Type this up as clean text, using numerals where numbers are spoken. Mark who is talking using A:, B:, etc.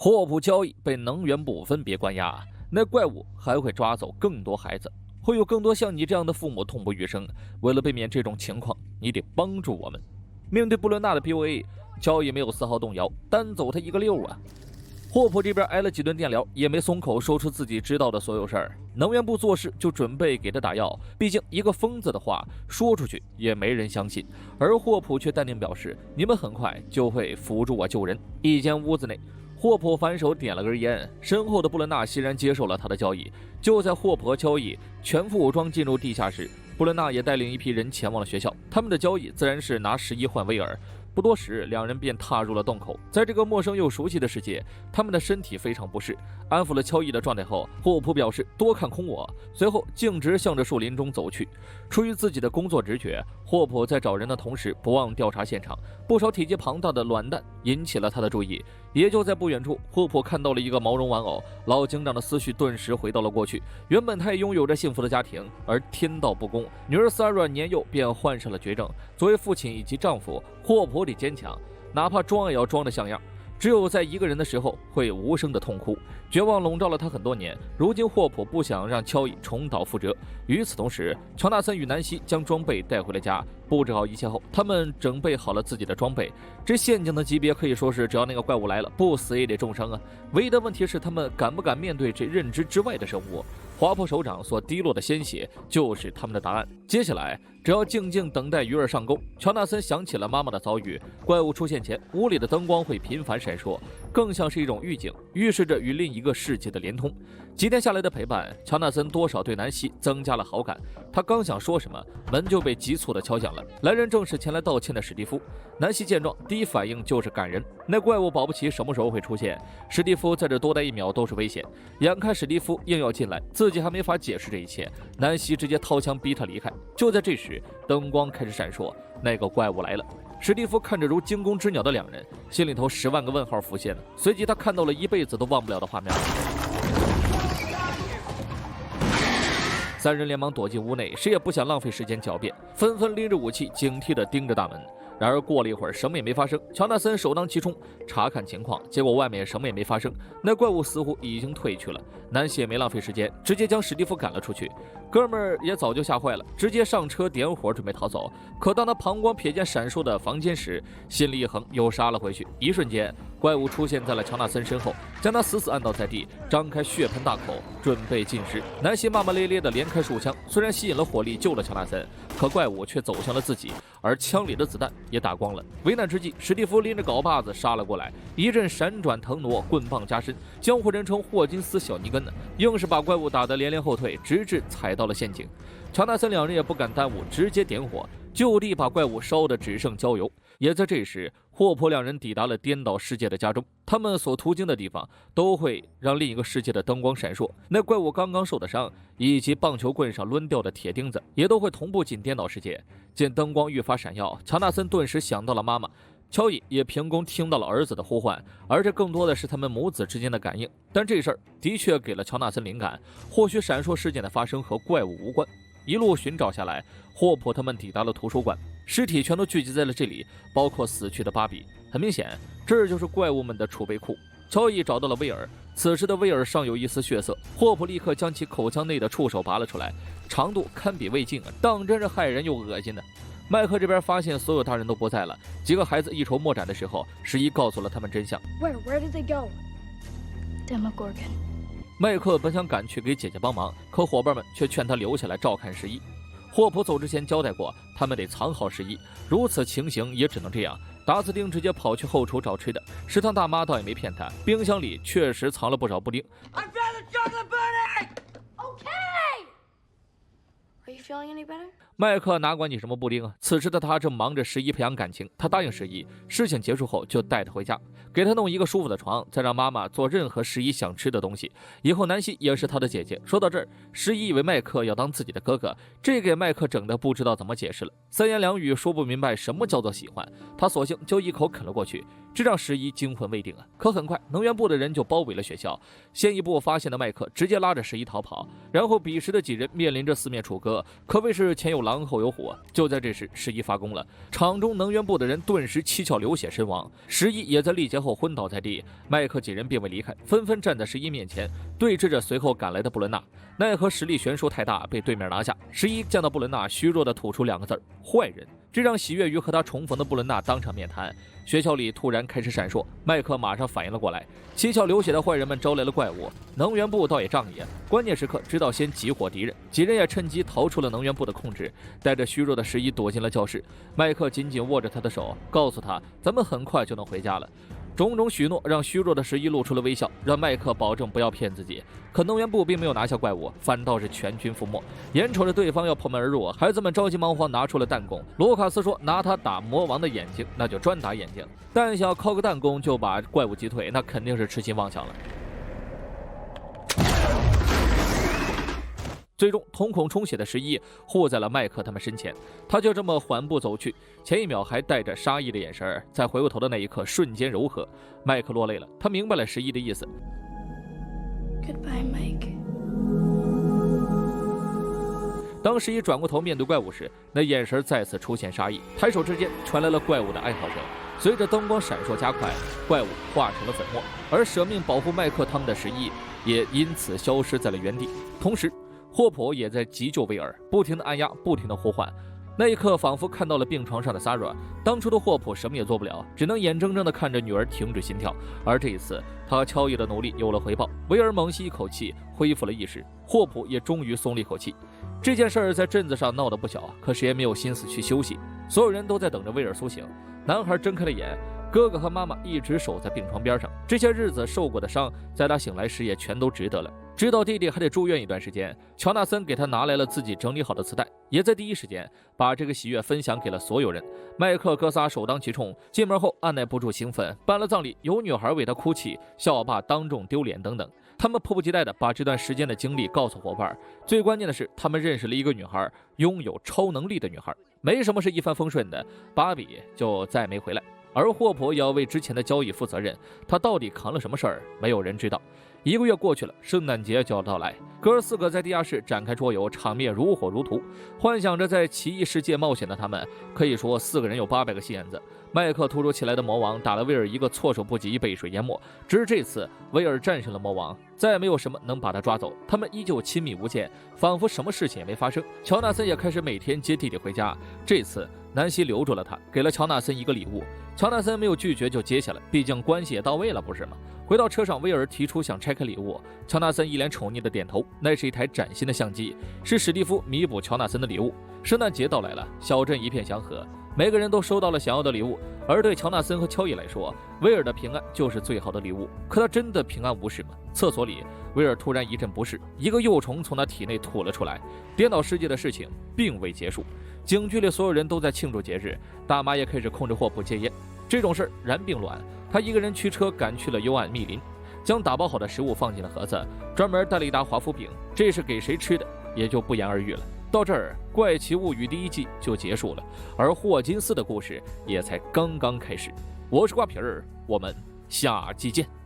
A: 霍普交易被能源部分别关押，那怪物还会抓走更多孩子，会有更多像你这样的父母痛不欲生。为了避免这种情况，你得帮助我们。面对布伦纳的 PUA， 交易没有丝毫动摇，单走他一个溜啊！霍普这边挨了几顿电疗，也没松口说出自己知道的所有事儿。能源部做事就准备给他打药，毕竟一个疯子的话说出去也没人相信。而霍普却淡定表示：“你们很快就会辅助我救人。”一间屋子内，霍普反手点了根烟，身后的布伦纳欣然接受了他的交易。就在霍普交易全副武装进入地下室，布伦纳也带领一批人前往了学校。他们的交易自然是拿11换威尔。不多时，两人便踏入了洞口。在这个陌生又熟悉的世界，他们的身体非常不适。安抚了交易的状态后，霍普表示多看空我，随后径直向着树林中走去。出于自己的工作直觉，霍普在找人的同时不忘调查现场。不少体积庞大的卵蛋引起了他的注意。也就在不远处，霍普看到了一个毛绒玩偶。老警长的思绪顿时回到了过去。原本他也拥有着幸福的家庭，而天道不公，女儿Sarah年幼便患上了绝症。作为父亲以及丈夫，霍普得坚强，哪怕装也要装得像样。只有在一个人的时候会无声的痛哭，绝望笼罩了他很多年。如今霍普不想让交易重蹈覆辙。与此同时，乔纳森与南希将装备带回了家。布置好一切后，他们准备好了自己的装备。这陷阱的级别可以说是只要那个怪物来了，不死也得重伤啊！唯一的问题是他们敢不敢面对这认知之外的生物。划破手掌所滴落的鲜血就是他们的答案。接下来只要静静等待鱼儿上钩。乔纳森想起了妈妈的遭遇，怪物出现前，屋里的灯光会频繁闪烁，更像是一种预警，预示着与另一个世界的连通。几天下来的陪伴，乔纳森多少对南希增加了好感。他刚想说什么，门就被急促的敲响了。来人正是前来道歉的史蒂夫。南希见状，第一反应就是赶人。那怪物保不齐什么时候会出现，史蒂夫在这多待1秒都是危险。眼看史蒂夫硬要进来，自己还没法解释这一切，南希直接掏枪逼他离开。就在这时，灯光开始闪烁，那个怪物来了。史蒂夫看着如惊弓之鸟的两人，心里头10万个问号浮现了。随即他看到了一辈子都忘不了的画面。3人连忙躲进屋内，谁也不想浪费时间狡辩，纷纷拎着武器，警惕地盯着大门。然而过了一会儿，什么也没发生。乔纳森首当其冲查看情况，结果外面什么也没发生，那怪物似乎已经退去了。南希也没浪费时间，直接将史蒂夫赶了出去。哥们儿也早就吓坏了，直接上车点火准备逃走。可当他旁观瞥见闪烁的房间时，心里一横，又杀了回去。一瞬间，怪物出现在了乔纳森身后，将他死死按倒在地，张开血盆大口准备进食。南希骂骂咧咧地连开数枪，虽然吸引了火力救了乔纳森，可怪物却走向了自己，而枪里的子弹也打光了。危难之际，史蒂夫拎着镐把子杀了过来，一阵闪转腾挪，棍棒加身，江湖人称霍金斯小尼根呢，硬是把怪物打得连连后退，直至踩到了陷阱。乔纳森两人也不敢耽误，直接点火，就地把怪物烧得只剩焦油。也在这时，霍普两人抵达了颠倒世界的家中。他们所途经的地方都会让另一个世界的灯光闪烁，那怪物刚刚受的伤，以及棒球棍上抡掉的铁钉子，也都会同步进颠倒世界。见灯光愈发闪耀，乔纳森顿时想到了妈妈，乔伊也凭空听到了儿子的呼唤，而这更多的是他们母子之间的感应。但这事儿的确给了乔纳森灵感，或许闪烁事件的发生和怪物无关。一路寻找下来，霍普他们抵达了图书馆，尸体全都聚集在了这里，包括死去的芭比。很明显，这就是怪物们的储备库。乔伊找到了威尔，此时的威尔尚有一丝血色，霍普立刻将其口腔内的触手拔了出来，长度堪比胃镜，当真是害人又恶心的。麦克这边发现所有大人都不在了，几个孩子一筹莫展的时候，十一告诉了他们真相。
B: Where did they go?
C: Demogorgon.
A: 麦克本想赶去给姐姐帮忙，可伙伴们却劝他留下来照看11。霍普走之前交代过，他们得藏好11，如此情形也只能这样。达斯汀直接跑去后厨找吃的，食堂大妈倒也没骗他，冰箱里确实藏了不少布丁。
B: I found the chocolate pudding!
C: Okay! Are you feeling any better?
A: 麦克哪管你什么布丁啊！此时的他正忙着11培养感情，他答应11，事情结束后就带他回家，给他弄一个舒服的床，再让妈妈做任何11想吃的东西。以后南希也是他的姐姐。说到这儿，11以为麦克要当自己的哥哥，这给麦克整的不知道怎么解释了，三言两语说不明白什么叫做喜欢，他索性就一口啃了过去，这让11惊魂未定啊！可很快，能源部的人就包围了学校，先一步发现的麦克直接拉着11逃跑，然后彼时的几人面临着4面楚歌，可谓是前有狼狼后有虎。就在这时，十一发功了，场中能源部的人顿时七窍流血身亡，十一也在力竭后昏倒在地。麦克几人并未离开，纷纷站在十一面前，对峙着随后赶来的布伦纳。奈何实力悬殊太大，被对面拿下。十一见到布伦纳，虚弱地吐出2个字：坏人。这让喜悦于和他重逢的布伦纳当场面瘫。学校里突然开始闪烁，麦克马上反应了过来，七窍流血的坏人们招来了怪物，能源部倒也仗义，关键时刻知道先集火敌人，几人也趁机逃出了能源部的控制，带着虚弱的十一躲进了教室。麦克紧紧握着他的手，告诉他咱们很快就能回家了。种种许诺让虚弱的十一露出了微笑，让麦克保证不要骗自己。可能源部并没有拿下怪物，反倒是全军覆没。眼瞅着对方要破门而入，孩子们着急忙慌拿出了弹弓。卢卡斯说拿他打魔王的眼睛，那就专打眼睛，但想靠个弹弓就把怪物击退，那肯定是痴心妄想了。最终瞳孔充血的十一护在了麦克他们身前，他就这么缓步走去，前一秒还带着杀意的眼神，在回过头的那一刻瞬间柔和。麦克落泪了，他明白了十一的意思。
C: Goodbye, Mike.
A: 当十一转过头面对怪物时，那眼神再次出现杀意，抬手之间传来了怪物的哀嚎声。随着灯光闪烁加快，怪物化成了粉末，而舍命保护麦克他们的十一也因此消失在了原地。同时霍普也在急救威尔，不停地按压，不停地呼唤。那一刻仿佛看到了病床上的萨拉，当初的霍普什么也做不了，只能眼睁睁地看着女儿停止心跳。而这一次他乔伊的努力有了回报，威尔猛吸一口气恢复了意识，霍普也终于松了一口气。这件事儿在镇子上闹得不小，可谁也没有心思去休息，所有人都在等着威尔苏醒。男孩睁开了眼，哥哥和妈妈一直守在病床边上，这些日子受过的伤在他醒来时也全都值得了。知道弟弟还得住院一段时间，乔纳森给他拿来了自己整理好的磁带，也在第一时间把这个喜悦分享给了所有人。麦克哥仨首当其冲，进门后按耐不住兴奋，办了葬礼，有女孩为他哭泣，校霸当众丢脸等等。他们迫不及待地把这段时间的经历告诉伙伴，最关键的是他们认识了一个女孩，拥有超能力的女孩。没什么是一帆风顺的，芭比就再没回来。而霍普也要为之前的交易负责任，他到底扛了什么事儿，没有人知道。1个月过去了，圣诞节就要到来，哥儿4个在地下室展开桌游，场面如火如荼。幻想着在奇异世界冒险的他们，可以说4个人有800个心眼子。麦克突如其来的魔王打了威尔一个措手不及，被水淹没。只是这次威尔战胜了魔王，再也没有什么能把他抓走，他们依旧亲密无间，仿佛什么事情也没发生。乔纳森也开始每天接弟弟回家，这次南希留住了他，给了乔纳森一个礼物。乔纳森没有拒绝就接下来，毕竟关系也到位了，不是吗？回到车上，威尔提出想拆开礼物，乔纳森一脸宠溺的点头。那是一台崭新的相机，是史蒂夫弥补乔纳森的礼物。圣诞节到来了，小镇一片祥和，每个人都收到了想要的礼物。而对乔纳森和乔伊来说，威尔的平安就是最好的礼物。可他真的平安无事吗？厕所里，威尔突然一阵不适，一个幼虫从他体内吐了出来。颠倒世界的事情并未结束，警局里所有人都在庆祝节日，大妈也开始控制霍普戒烟。这种事儿然并卵，他一个人驱车赶去了幽暗密林，将打包好的食物放进了盒子，专门带了一沓华夫饼，这是给谁吃的也就不言而喻了。到这儿，《怪奇物语》第1季就结束了，而霍金斯的故事也才刚刚开始。我是瓜皮儿，我们下期见。